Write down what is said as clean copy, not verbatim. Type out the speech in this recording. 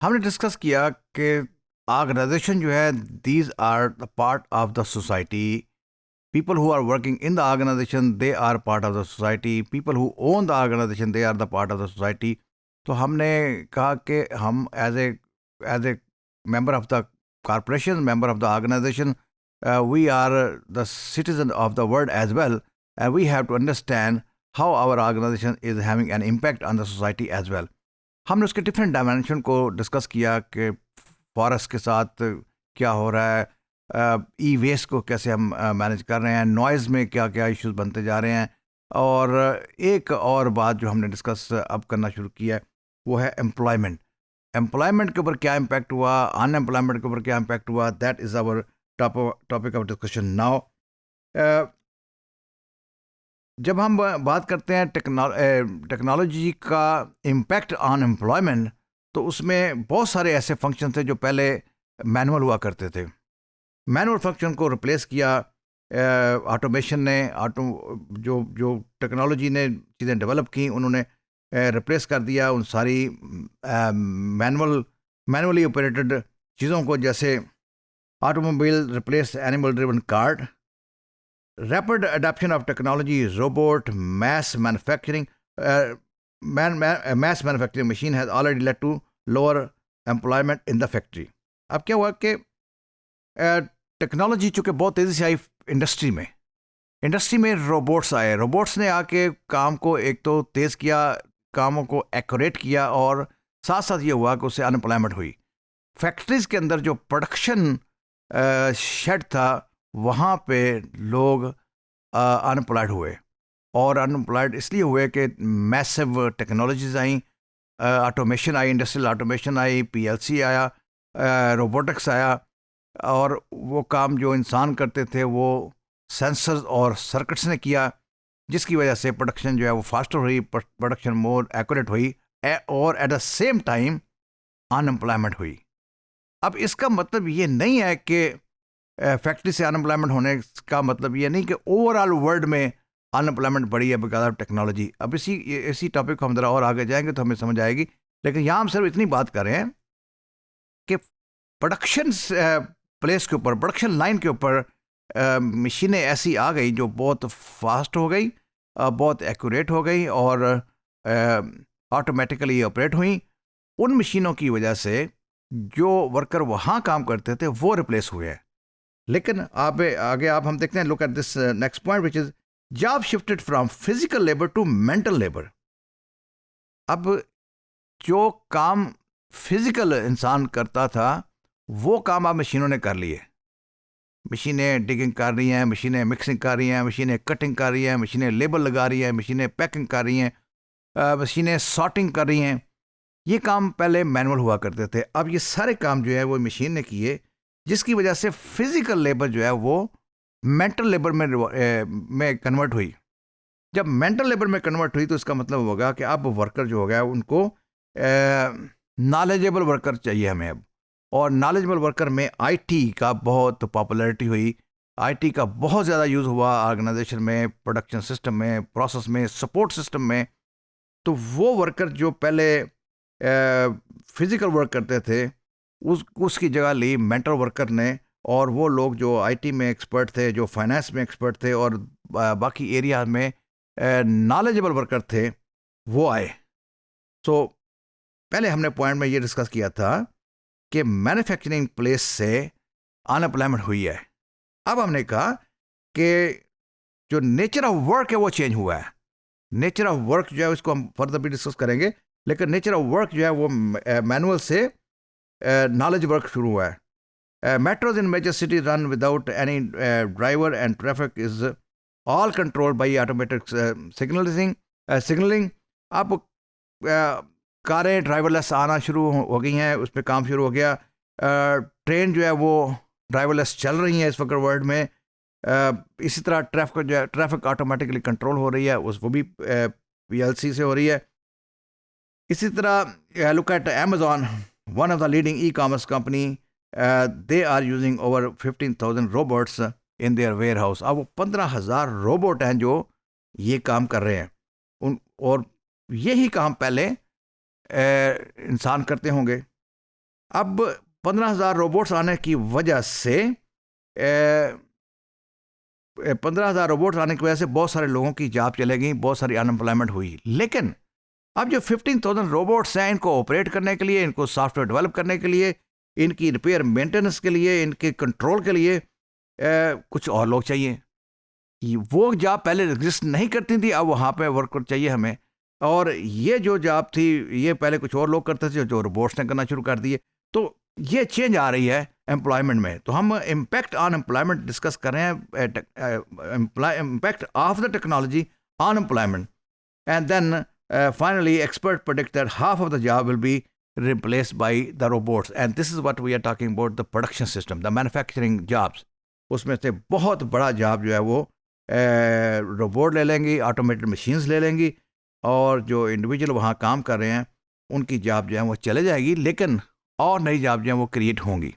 हमने डिस्कस किया कि ऑर्गेनाइजेशन जो है, these are the part of the society. People who are working in the organisation, they are part of the society. People who own the organisation, they are the part of the society. तो हमने कहा कि हम as a member of the corporation, member of the organisation, we are the citizen of the world as well, and we have to understand how our organization is having an impact on the society as well. हमने उसके different dimension को discuss किया कि forest के साथ क्या हो रहा है, ई वेस्ट को कैसे हम मैनेज कर रहे हैं, नॉइज़ में क्या क्या इश्यूज बनते जा रहे हैं. और एक और बात जो हमने डिस्कस अब करना शुरू किया है वो है एम्प्लॉयमेंट. एम्प्लॉयमेंट के ऊपर क्या इम्पैक्ट हुआ, अनएम्प्लॉयमेंट के ऊपर क्या इम्पैक्ट हुआ, that is our topic of discussion now. जब हम बात करते हैं टेक्नोलॉजी का इम्पैक्ट ऑन एम्प्लॉयमेंट, तो उसमें बहुत सारे ऐसे फंक्शन थे जो पहले मैनुअल हुआ करते थे. मैनुअल फंक्शन को रिप्लेस किया ऑटोमेशन ने. जो जो टेक्नोलॉजी ने चीज़ें डेवलप की, उन्होंने रिप्लेस कर दिया उन सारी मैनुअली ऑपरेटेड चीज़ों को. जैसे automobile replace animal driven car. Rapid adoption of technology, robot, mass manufacturing, mass manufacturing machine has already led to lower employment in the factory. अब क्या हुआ कि टेक्नोलॉजी चूँकि बहुत तेज़ी से आई इंडस्ट्री में रोबोट्स आए. रोबोट्स ने आके काम को एक तो तेज़ किया, कामों को एक्यूरेट किया, और साथ साथ ये हुआ कि उससे अनएम्प्लॉयमेंट हुई. फैक्ट्रीज़ के अंदर जो प्रोडक्शन शेड था, वहाँ पे लोग अनएम्प्लॉयड हुए. और अनएम्प्लॉयड इसलिए हुए कि मैसिव टेक्नोलॉजीज आई, ऑटोमेशन आई, इंडस्ट्रियल ऑटोमेशन आई, पीएलसी आया, रोबोटिक्स आया, और वो काम जो इंसान करते थे वो सेंसर्स और सर्किट्स ने किया, जिसकी वजह से प्रोडक्शन जो है वो फास्टर हुई, प्रोडक्शन मोर एक्यूरेट हुई, और at the same time unemployment हुई. अब इसका मतलब ये नहीं है कि फैक्ट्री से अनएम्प्लॉयमेंट होने का मतलब ये नहीं कि ओवरऑल वर्ल्ड में अनएम्प्लॉयमेंट बढ़ी है बिकॉज ऑफ टेक्नोलॉजी. अब इसी टॉपिक को हम ज़रा और आगे जाएंगे तो हमें समझ आएगी. लेकिन यहाँ हम सिर्फ इतनी बात कर रहे हैं कि प्रोडक्शन प्लेस के ऊपर, प्रोडक्शन लाइन के ऊपर मशीनें ऐसी आ गई जो बहुत फास्ट हो गई, बहुत एक्यूरेट हो गई, और ऑटोमेटिकली ऑपरेट हुई. उन मशीनों की वजह से जो वर्कर वहाँ काम करते थे वो रिप्लेस हुए हैं. लेकिन आगे आप हम देखते हैं, look at this next point which is job shifted from physical labour to mental labour. अब जो काम फिजिकल इंसान करता था वो काम अब मशीनों ने कर लिए. मशीनें डिगिंग कर रही हैं, मशीनें मिक्सिंग कर रही हैं, मशीनें कटिंग कर रही हैं, मशीनें लेबल लगा रही हैं, मशीनें पैकिंग कर रही हैं, मशीनें सॉर्टिंग कर रही हैं. ये काम पहले मैनुअल हुआ करते थे. अब ये सारे काम जो है वो मशीन ने किए, जिसकी वजह से फिजिकल लेबर जो है वो मेंटल लेबर में कन्वर्ट हुई. जब मेंटल लेबर में कन्वर्ट हुई तो इसका मतलब होगा कि अब वर्कर जो हो गया उनको नॉलेजेबल वर्कर चाहिए हमें अब. और नॉलेजेबल वर्कर में आईटी का बहुत पॉपुलैरिटी हुई. आईटी का बहुत ज़्यादा यूज़ हुआ ऑर्गेनाइजेशन में, प्रोडक्शन सिस्टम में, प्रोसेस में, सपोर्ट सिस्टम में. तो वो वर्कर जो पहले फिजिकल वर्क करते थे उसकी जगह ली मेंटल वर्कर ने. और वो लोग जो आईटी में एक्सपर्ट थे, जो फाइनेंस में एक्सपर्ट थे, और बाकी एरिया में नॉलेजेबल वर्कर थे, वो आए. सो पहले हमने पॉइंट में ये डिस्कस किया था कि मैन्युफैक्चरिंग प्लेस से अनएम्प्लॉयमेंट हुई है. अब हमने कहा कि जो नेचर ऑफ वर्क है वो चेंज हुआ है. नेचर ऑफ वर्क जो है उसको हम फर्दर भी डिस्कस करेंगे, लेकिन नेचर ऑफ वर्क जो है वो मैनुअल से नॉलेज वर्क शुरू हुआ है. Metros in major city run without any driver and traffic is all controlled by automatic signalling. अब कारें ड्राइवरलेस आना शुरू हो गई हैं, उस पर काम शुरू हो गया. ट्रेन जो है वो ड्राइवरलेस चल रही हैं इस वक्त वर्ल्ड में. इसी तरह ट्रैफिक ऑटोमेटिकली कंट्रोल हो रही है, वो भी पीएलसी से हो रही है. इसी तरह look at Amazon, one of the leading e-commerce company, they are using over 15,000 robots in their warehouse. अब 15,000 रोबोट हैं जो ये काम कर रहे हैं. और यही काम पहले इंसान करते होंगे. अब 15,000 रोबोट्स आने की वजह से 15,000 रोबोट्स आने की वजह से बहुत सारे लोगों की जॉब चले गई, बहुत सारी अनएम्प्लॉयमेंट हुई। लेकिन अब जो 15,000 रोबोट्स हैं, इनको ऑपरेट करने के लिए, इनको सॉफ्टवेयर डेवलप करने के लिए, इनकी रिपेयर मेंटेनेंस के लिए, इनके कंट्रोल के लिए कुछ और लोग चाहिए। वो जॉब पहले एग्जिस्ट नहीं करती थी, अब वहाँ पे वर्कर चाहिए हमें। और ये जो जॉब थी, ये पहले कुछ और लोग करते थे, जो रोबोट्स ने करना शुरू कर दिए। तो ये चेंज आ रही है एम्प्लॉयमेंट में। तो हम इम्पैक्ट ऑन एम्प्लॉयमेंट डिस्कस कर रहे हैं, impact of the technology on employment. And then finally, experts predict that half of the job will be replaced by the robots. And this is what we are talking about, the production system, the manufacturing jobs. उसमें से बहुत बड़ा job जो है वो robot ले लेंगी, automated machines ले लेंगी, और जो इंडिविजुअल वहाँ काम कर रहे हैं उनकी जॉब जो है वो चले जाएगी, लेकिन और नई जॉब जो है वो क्रिएट होंगी।